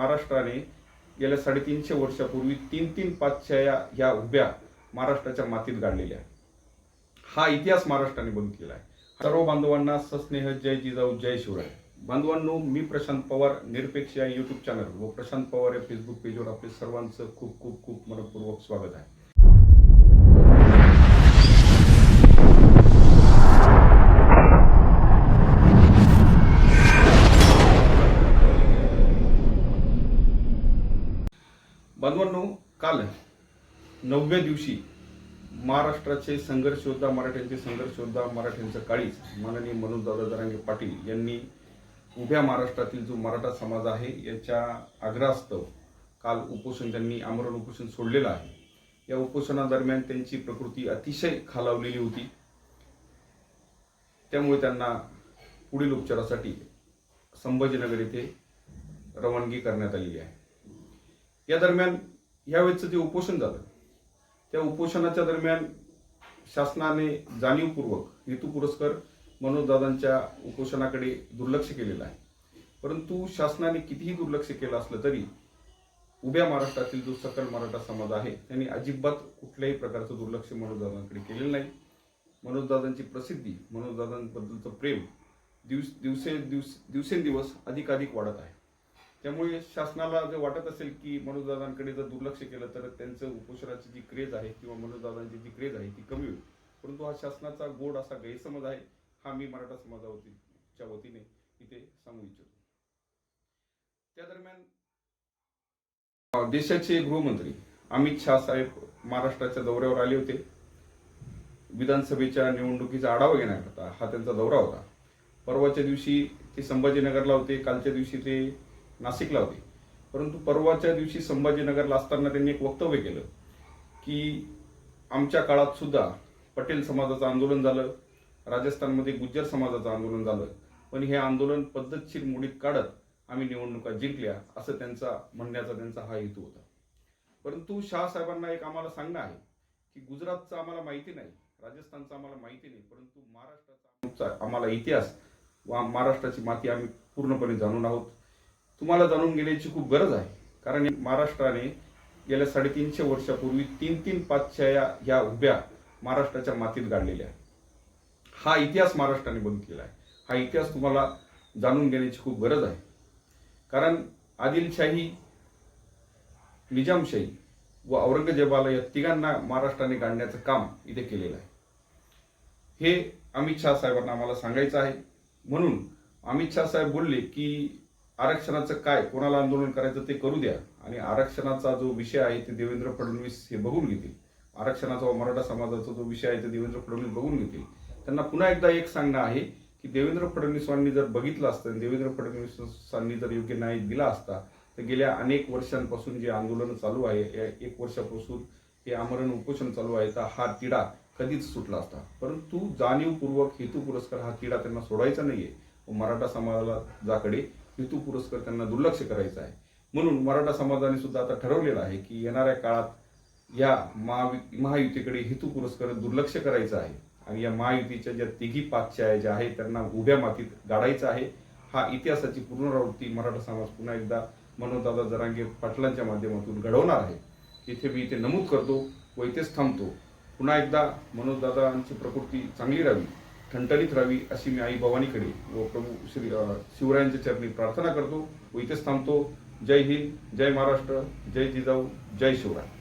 महाराष्ट्राने गेल्या 350 वर्षापूर्वी 3-3 पातशाया ह्या उभ्या महाराष्ट्राच्या मातीत गाडलेल्या आहे. हा इतिहास महाराष्ट्राने बघितलेला आहे. सर्व बांधवांना सस्नेह जय जिजाऊ जय शिवराय. बांधवांनो, मी प्रशांत पवार, निरपेक्ष या यूट्यूब चॅनल व प्रशांत पवार या फेसबुक पेजवर आपले सर्वांचं खूप खूप खूप मनपूर्वक स्वागत आहे. बांधवांनो, काल 9व्या दिवशी महाराष्ट्राचे संघर्ष योद्धा, मराठ्यांचे संघर्ष योद्धा, मराठ्यांचं काळीज माननीय मनोजदादा जरांगे पाटील यांनी उभ्या महाराष्ट्रातील जो मराठा समाज आहे याच्या आग्रहास्तव काल उपोषण, त्यांनी आमरण उपोषण सोडलेलं आहे. या उपोषणादरम्यान त्यांची प्रकृती अतिशय खालावलेली होती. त्यामुळे त्यांना पुढील उपचारासाठी संभाजीनगर येथे रवानगी करण्यात आलेली आहे. या दरम्यान यावेळेचं जे उपोषण झालं, त्या उपोषणाच्या दरम्यान शासनाने जाणीवपूर्वक हेतुपुरस्सर मनोजदादांच्या उपोषणाकडे दुर्लक्ष केलेलं आहे. परंतु शासनाने कितीही दुर्लक्ष केलं असलं तरी उभ्या महाराष्ट्रातील जो सकल मराठा समाज आहे त्यांनी अजिबात कुठल्याही प्रकारचं दुर्लक्ष मनोजदादांकडे केलेलं नाही. मनोजदादांची प्रसिद्धी, मनोजदादांबद्दलचं प्रेम दिवसेंदिवस अधिकाधिक वाढत आहे. त्यामुळे शासनाला जर वाटत असेल की मनोजदादांकडे जर दुर्लक्ष केलं तर त्यांचं उपोषणाची जी क्रेज आहे किंवा मनोजदादांची जी क्रेज आहे ती कमी होईल. परंतु हा शासनाचा गोड असा गैरसमज आहे, हा मी मराठा समाजाच्या वतीने इथे सांगू इच्छितो. त्या दरम्यान देशाचे गृहमंत्री अमित शाह साहेब महाराष्ट्राच्या दौऱ्यावर आले होते. विधानसभेच्या निवडणुकीचा आढावा घेण्याकरता हा त्यांचा दौरा होता. परवाच्या दिवशी ते संभाजीनगरला होते, कालच्या दिवशी ते नाशिकला होते. परंतु परवाच्या दिवशी संभाजीनगरला असताना त्यांनी एक वक्तव्य केलं की आमच्या काळात सुद्धा पटेल समाजाचं आंदोलन झालं, राजस्थानमध्ये गुज्जर समाजाचं आंदोलन झालं, पण हे आंदोलन पद्धतशीर मोडीत काढत आम्ही निवडणुका जिंकल्या, असं त्यांचा हा हेतू होता. परंतु शाह साहेबांना एक आम्हाला सांगणं आहे की गुजरातचं आम्हाला माहिती नाही, राजस्थानचं आम्हाला माहिती नाही, परंतु महाराष्ट्राचा आम्हाला इतिहास व महाराष्ट्राची माती आम्ही पूर्णपणे जाणून आहोत. तुम्हाला जाणून घेण्याची खूप गरज आहे, कारण महाराष्ट्राने गेल्या 350 वर्षापूर्वी 3-3 पातशाया ह्या उभ्या महाराष्ट्राच्या मातीत गाडलेल्या आहे. हा इतिहास महाराष्ट्राने बघितलेला आहे. हा इतिहास तुम्हाला जाणून घेण्याची खूप गरज आहे, कारण आदिलशाही, निजामशाही व औरंगजेबाला या तिघांना महाराष्ट्राने गाडण्याचं काम इथे केलेलं आहे. हे अमित शाह साहेबांना आम्हाला सांगायचं आहे. म्हणून अमित शाह साहेब बोलले की आरक्षणाचं काय, कोणाला आंदोलन करायचं ते करू द्या, आणि आरक्षणाचा जो विषय आहे ते देवेंद्र फडणवीस हे बघून घेतील. आरक्षणाचा व मराठा समाजाचा जो विषय आहे ते देवेंद्र फडणवीस बघून घेतील. त्यांना पुन्हा एकदा एक सांगणं आहे की देवेंद्र फडणवीसांनी जर बघितलं असतं, देवेंद्र फडणवीसांनी जर योग्य न्याय दिला असता, तर गेल्या अनेक वर्षांपासून जे आंदोलन चालू आहे, या 1 वर्षापासून हे आमरण उपोषण चालू आहे, तर हा तिढा कधीच सुटला असता. परंतु जाणीवपूर्वक हेतुपुरस्सर हा तिढा त्यांना सोडायचा नाहीये व मराठा समाजाकडे हेतुपुरस्सर त्यांना दुर्लक्ष करायचं आहे. म्हणून मराठा समाजाने सुद्धा आता ठरवलेलं आहे की येणाऱ्या काळात या महायुतीकडे हेतुपुरस्सर दुर्लक्ष करायचं आहे आणि या महायुतीच्या ज्या तिघी पातशाया ज्या आहेत त्यांना उभ्या मातीत गाडायचं आहे. हा इतिहासाची पुनरावृत्ती मराठा समाज पुन्हा एकदा मनोजदादा जरांगे पाटलांच्या माध्यमातून घडवणार आहे. इथे मी इथे नमूद करतो व इथेच थांबतो. पुन्हा एकदा मनोजदादांची प्रकृती चांगली राहावी, ठणठणीत राहावी अशी मी आई भवानीकडे व प्रभू श्री शिवरायांच्या चरणी प्रार्थना करतो व इथेच थांबतो. जय हिंद, जय महाराष्ट्र, जय जिजाऊ, जय शिवराय.